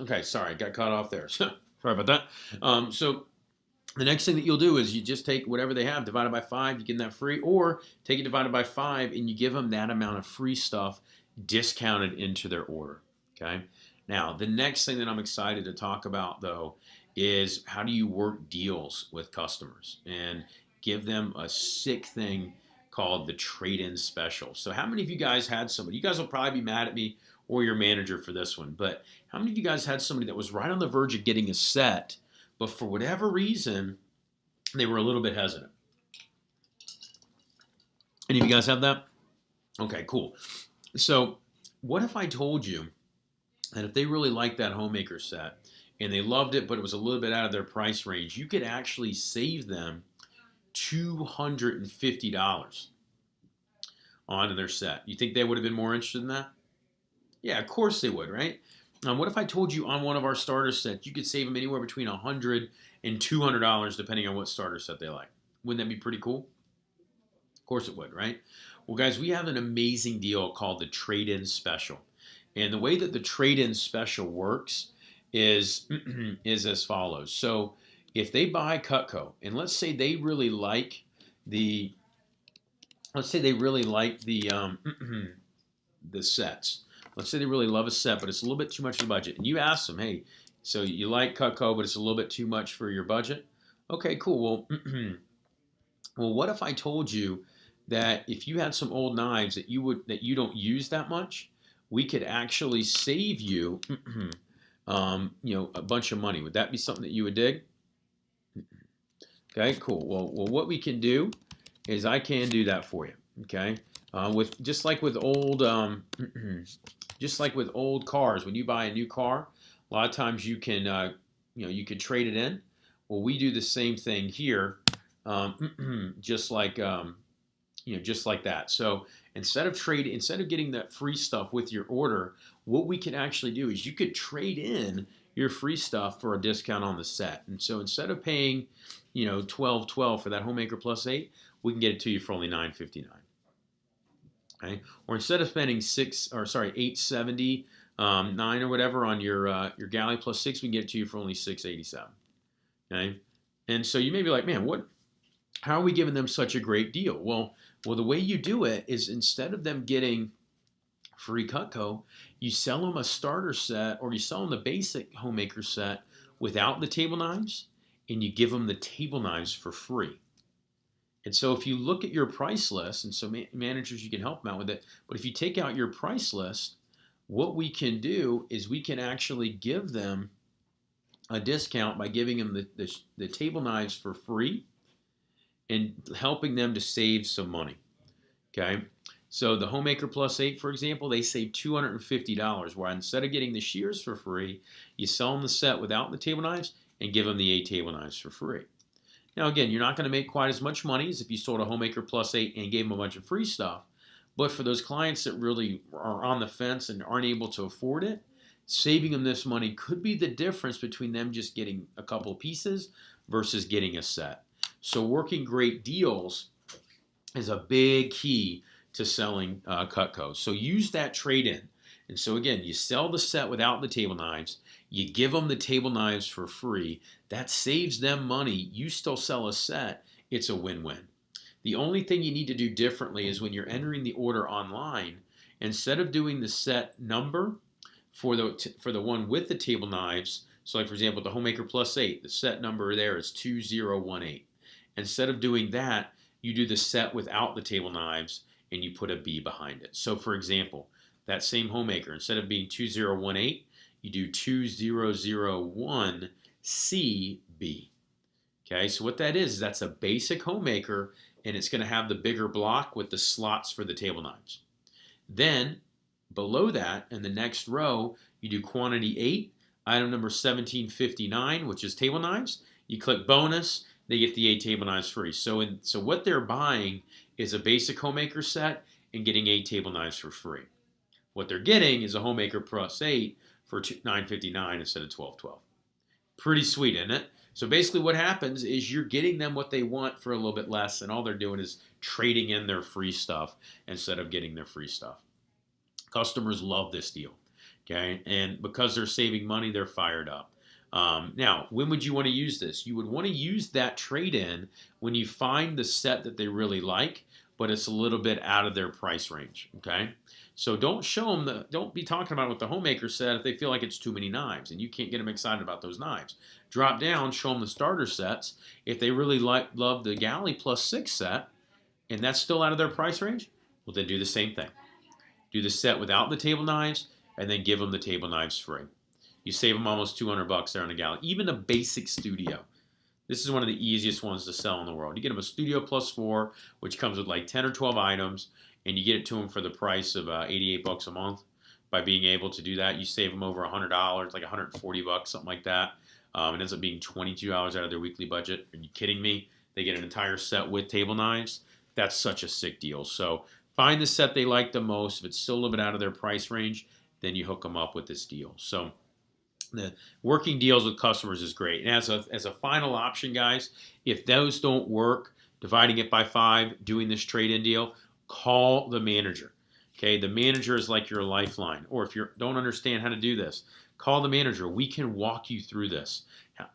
Okay, sorry, got cut off there. Sorry about that. So the next thing that you'll do is you just take whatever they have divided by 5, you give them that free, or take it divided by 5 and you give them that amount of free stuff discounted into their order. Okay. Now, the next thing that I'm excited to talk about though is how do you work deals with customers and give them a sick thing called the trade-in special. So, how many of you guys had somebody? You guys will probably be mad at me or your manager for this one, but how many of you guys had somebody that was right on the verge of getting a set, but for whatever reason, they were a little bit hesitant? Any of you guys have that? Okay, cool. So, what if I told you that if they really liked that homemaker set and they loved it, but it was a little bit out of their price range, you could actually save them $250 onto their set? You think they would have been more interested in that? Yeah, of course they would, right? What if I told you on one of our starter sets, you could save them anywhere between $100 and $200 depending on what starter set they like? Wouldn't that be pretty cool? Of course it would, right? Well, guys, we have an amazing deal called the trade-in special. And the way that the trade-in special works is, is as follows. So if they buy Cutco, and let's say they really like the, the sets. Let's say they really love a set, but it's a little bit too much of the budget. And you ask them, hey, so you like Cutco, but it's a little bit too much for your budget? Okay, cool. Well, well, what if I told you that if you had some old knives that you don't use that much, we could actually save you, a bunch of money? Would that be something that you would dig? Okay, cool. Well, what we can do is I can do that for you. Okay, with just like with old, just like with old cars, when you buy a new car, a lot of times you can, you could trade it in. Well, we do the same thing here, just like, just like that. So instead of getting that free stuff with your order, what we can actually do is you could trade in your free stuff for a discount on the set. And so instead of paying, 12.12 for that homemaker plus 8, we can get it to you for only $9.59. Okay? Or instead of spending 8.70, 9 or whatever on your galley plus 6, we can get it to you for only $6.87. Okay? And so you may be like, man, how are we giving them such a great deal? Well, the way you do it is instead of them getting free Cutco, you sell them a starter set, or you sell them the basic homemaker set without the table knives, and you give them the table knives for free. And so if you look at your price list, and so managers, you can help them out with it, but if you take out your price list, what we can do is we can actually give them a discount by giving them the table knives for free and helping them to save some money. Okay, so the homemaker plus 8, for example, they save $250, where instead of getting the shears for free, you sell them the set without the table knives and give them the 8 table knives for free. Now again, you're not going to make quite as much money as if you sold a homemaker plus 8 and gave them a bunch of free stuff, but for those clients that really are on the fence and aren't able to afford it, saving them this money could be the difference between them just getting a couple of pieces versus getting a set. So working great deals is a big key to selling Cutco. So use that trade-in. And so again, you sell the set without the table knives. You give them the table knives for free. That saves them money. You still sell a set. It's a win-win. The only thing you need to do differently is when you're entering the order online, instead of doing the set number for the one with the table knives, so like for example, the homemaker plus 8, the set number there is 2018. Instead of doing that, you do the set without the table knives and you put a B behind it. So for example, that same homemaker, instead of being 2018, you do 2001 CB. Okay, so what that is that's a basic homemaker, and it's going to have the bigger block with the slots for the table knives. Then below that, in the next row, you do quantity 8, item number 1759, which is table knives. You click bonus, they get the 8 table knives free. So what they're buying is a basic homemaker set and getting 8 table knives for free. What they're getting is a homemaker plus 8 for $9.59 instead of $12.12. Pretty sweet, isn't it? So basically what happens is you're getting them what they want for a little bit less, and all they're doing is trading in their free stuff instead of getting their free stuff. Customers love this deal. Okay, and because they're saving money, they're fired up. Now, when would you want to use this? You would want to use that trade-in when you find the set that they really like, but it's a little bit out of their price range. Okay, so don't show them don't be talking about what the homemaker said if they feel like it's too many knives and you can't get them excited about those knives. Drop down, show them the starter sets. If they really love the Galley plus 6 set, and that's still out of their price range, well then do the same thing. Do the set without the table knives, and then give them the table knives free. You save them almost $200 there on the Galley. Even a basic Studio. This is one of the easiest ones to sell in the world. You get them a Studio Plus 4, which comes with like 10 or 12 items, and you get it to them for the price of $88 a month. By being able to do that, you save them over $100, like $140, something like that. It ends up being $22 out of their weekly budget. Are you kidding me? They get an entire set with table knives. That's such a sick deal. So find the set they like the most. If it's still a little bit out of their price range, then you hook them up with this deal. So the working deals with customers is great. And as a final option, guys, if those don't work, dividing it by 5, doing this trade-in deal, call the manager. Okay, the manager is like your lifeline. Or if you don't understand how to do this, call the manager. We can walk you through this.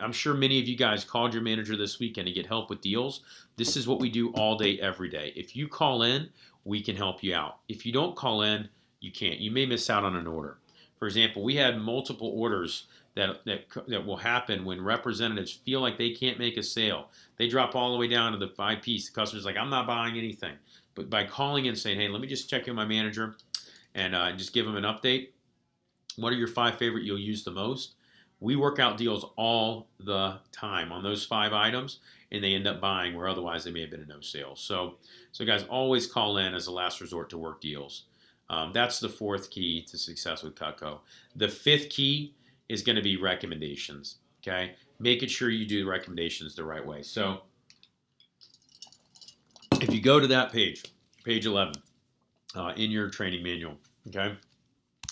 I'm sure many of you guys called your manager this weekend to get help with deals. This is what we do all day, every day. If you call in, we can help you out. If you don't call in, you can't. You may miss out on an order. For example, we had multiple orders that will happen when representatives feel like they can't make a sale. They drop all the way down to the 5-piece. The customer's like, I'm not buying anything. But by calling in saying, hey, let me just check in with my manager and just give them an update. What are your 5 favorite you'll use the most? We work out deals all the time on those 5 items, and they end up buying where otherwise they may have been a no sale. So guys, always call in as a last resort to work deals. That's the 4th key to success with Cutco. The 5th key is going to be recommendations. Okay, making sure you do the recommendations the right way. So if you go to that page 11, in your training manual, okay,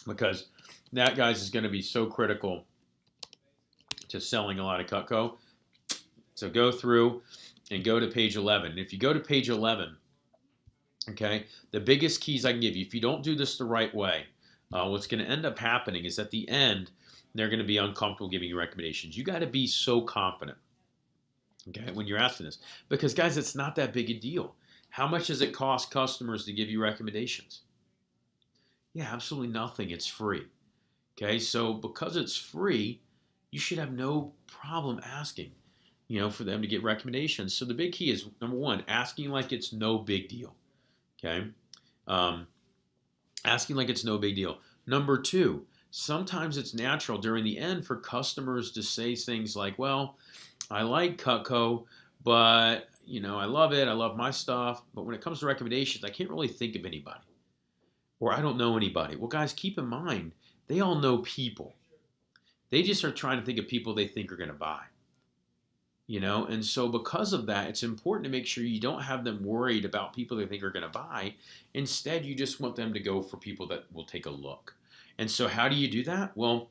because that, guys, is going to be so critical to selling a lot of Cutco. So go through and go to page 11. And if you go to page 11, okay, the biggest keys I can give you, if you don't do this the right way, what's going to end up happening is at the end, they're going to be uncomfortable giving you recommendations. You got to be so confident, okay, when you're asking this. Because, guys, it's not that big a deal. How much does it cost customers to give you recommendations? Yeah, absolutely nothing. It's free. Okay, so because it's free, you should have no problem asking, for them to get recommendations. So the big key is, number 1, asking like it's no big deal. Okay, asking like it's no big deal. Number 2, sometimes it's natural during the end for customers to say things like, well, I like Cutco, but, I love it. I love my stuff. But when it comes to recommendations, I can't really think of anybody. Or I don't know anybody. Well, guys, keep in mind, they all know people. They just are trying to think of people they think are going to buy. And so because of that, it's important to make sure you don't have them worried about people they think are going to buy. Instead, you just want them to go for people that will take a look. And so how do you do that? Well,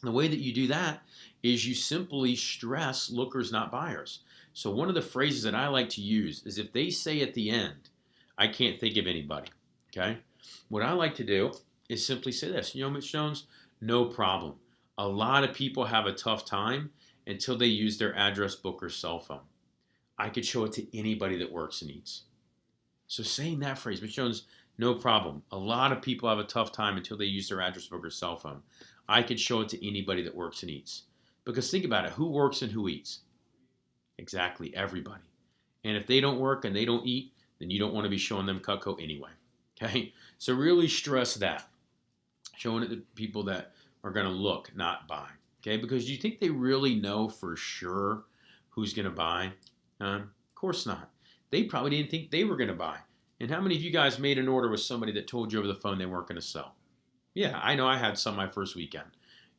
the way that you do that is you simply stress lookers, not buyers. So one of the phrases that I like to use is if they say at the end, I can't think of anybody, okay? What I like to do is simply say this, Ms. Jones, no problem. A lot of people have a tough time until they use their address book or cell phone. I could show it to anybody that works and eats. So saying that phrase, Ms. Jones, no problem. A lot of people have a tough time until they use their address book or cell phone. I could show it to anybody that works and eats. Because think about it, who works and who eats? Exactly, everybody. And if they don't work and they don't eat, then you don't want to be showing them Cutco anyway. Okay? So really stress that. Showing it to people that are going to look, not buy. Okay? Because you think they really know for sure who's going to buy? Of course not. They probably didn't think they were going to buy. And how many of you guys made an order with somebody that told you over the phone they weren't going to sell? Yeah, I know I had some my first weekend.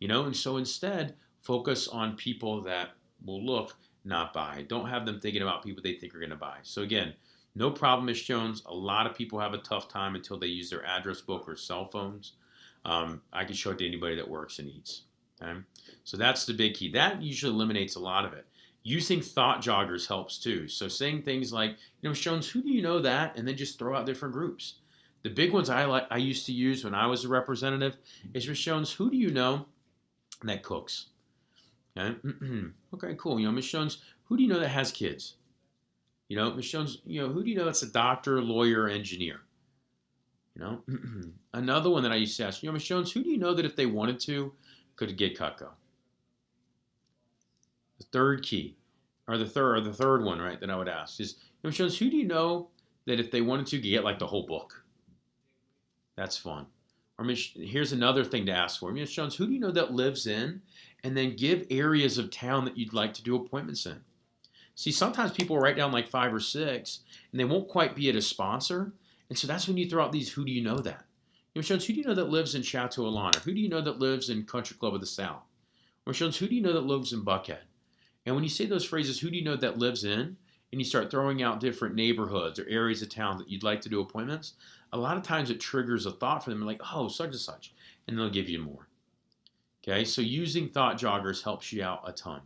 And so instead, focus on people that will look, not buy. Don't have them thinking about people they think are going to buy. So again, no problem, Ms. Jones. A lot of people have a tough time until they use their address book or cell phones. I can show it to anybody that works and eats. Okay? So that's the big key. That usually eliminates a lot of it. Using thought joggers helps too. So saying things like, Ms. Jones, who do you know that? And then just throw out different groups. The big ones I used to use when I was a representative is Miss Jones, who do you know that cooks? Okay, okay, cool. Miss Jones, who do you know that has kids? Miss Jones, who do you know that's a doctor, lawyer, engineer? Another one that I used to ask, Miss Jones, who do you know that if they wanted to could get Cutco? The third key, or the third one, right? That I would ask is, Miss Jones, who do you know that if they wanted to could get like the whole book? That's fun. Or here's another thing to ask for. Miss Jones, who do you know that lives in? And then give areas of town that you'd like to do appointments in. See, sometimes people write down like 5 or 6, and they won't quite be at a sponsor. And so that's when you throw out these, who do you know that? Miss Jones, who do you know that lives in Chateau Alana? Who do you know that lives in Country Club of the South? Miss Jones, who do you know that lives in Buckhead? And when you say those phrases, who do you know that lives in? And you start throwing out different neighborhoods or areas of town that you'd like to do appointments, a lot of times it triggers a thought for them, like, oh, such and such, and they'll give you more. Okay, so using thought joggers helps you out a ton.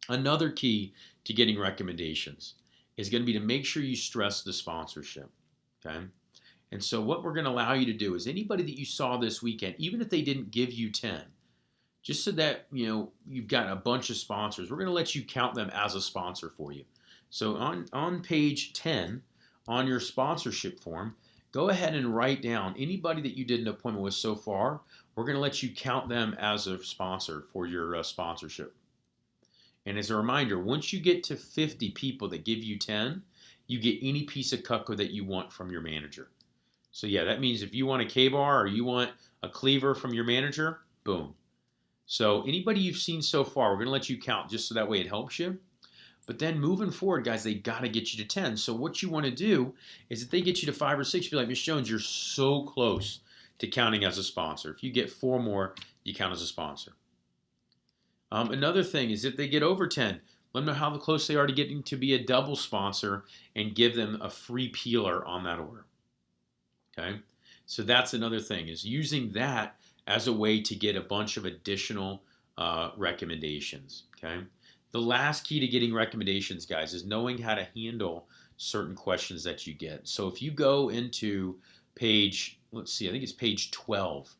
Another key to getting recommendations is going to be to make sure you stress the sponsorship. Okay, and so what we're going to allow you to do is anybody that you saw this weekend, even if they didn't give you 10, just so that you've got a bunch of sponsors, we're going to let you count them as a sponsor for you. So on page 10, on your sponsorship form, go ahead and write down anybody that you did an appointment with so far. We're going to let you count them as a sponsor for your sponsorship. And as a reminder, once you get to 50 people that give you 10, you get any piece of Cutco that you want from your manager. So yeah, that means if you want a K-bar or you want a cleaver from your manager, boom. So anybody you've seen so far, we're going to let you count just so that way it helps you. But then moving forward, guys, they got to get you to 10. So what you want to do is if they get you to 5 or 6, be like, Miss Jones, you're so close to counting as a sponsor. If you get 4 more, you count as a sponsor. Another thing is if they get over 10, let them know how close they are to getting to be a double sponsor and give them a free peeler on that order. Okay? So that's another thing, is using that as a way to get a bunch of additional recommendations. Okay? The last key to getting recommendations, guys, is knowing how to handle certain questions that you get. So if you go into page, let's see, I think it's page 12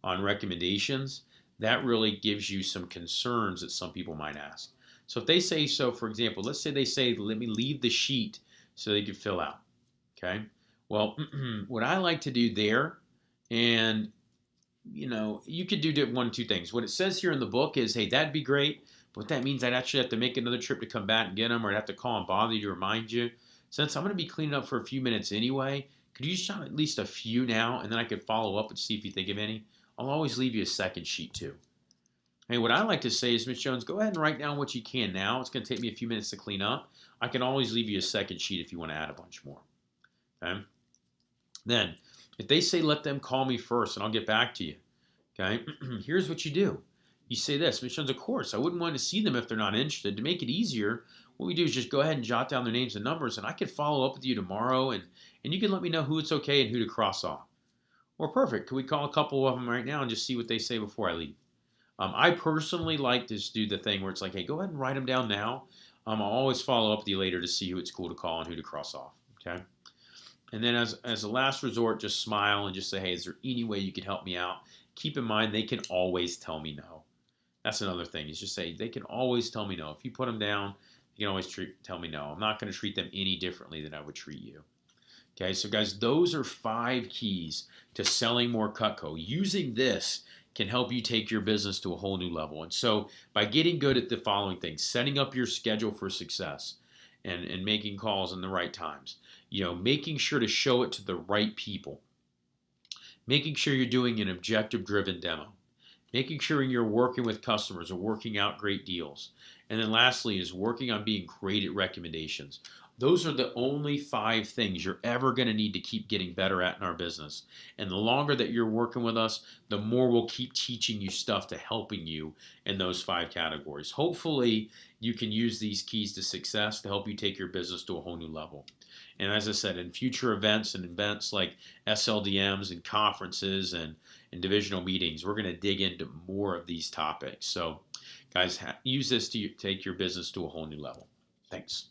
on recommendations, that really gives you some concerns that some people might ask. So if they say, so for example, let's say they say, let me leave the sheet so they can fill out. Okay. Well, what I like to do there, and you could do 1 of 2 things. What it says here in the book is, hey, that'd be great. But what that means, I'd actually have to make another trip to come back and get them, or I'd have to call and bother you to remind you. Since I'm going to be cleaning up for a few minutes anyway, could you jot at least a few now, and then I could follow up and see if you think of any? I'll always leave you a second sheet too. Hey, what I like to say is, Miss Jones, go ahead and write down what you can now. It's going to take me a few minutes to clean up. I can always leave you a second sheet if you want to add a bunch more. Okay? Then, if they say let them call me first and I'll get back to you, okay, here's what you do. You say this, Miss Jones, of course, I wouldn't want to see them if they're not interested. To make it easier, what we do is just go ahead and jot down their names and numbers, and I could follow up with you tomorrow, and you can let me know who it's okay and who to cross off. Or perfect, could we call a couple of them right now and just see what they say before I leave? I personally like to do the thing where it's like, hey, go ahead and write them down now. I'll always follow up with you later to see who it's cool to call and who to cross off, okay? And then as a last resort, just smile and just say, hey, is there any way you could help me out? Keep in mind, they can always tell me no. That's another thing, is just say, they can always tell me no. If you put them down, you can always tell me no. I'm not going to treat them any differently than I would treat you. Okay, so guys, those are 5 keys to selling more Cutco. Using this can help you take your business to a whole new level. And so by getting good at the following things, setting up your schedule for success and making calls in the right times, making sure to show it to the right people, making sure you're doing an objective-driven demo, making sure you're working with customers or working out great deals. And then lastly is working on being great at recommendations. Those are the only 5 things you're ever going to need to keep getting better at in our business. And the longer that you're working with us, the more we'll keep teaching you stuff to helping you in those 5 categories. Hopefully, you can use these keys to success to help you take your business to a whole new level. And as I said, in future events and events like SLDMs and conferences and divisional meetings, we're going to dig into more of these topics. So, guys, use this to take your business to a whole new level. Thanks.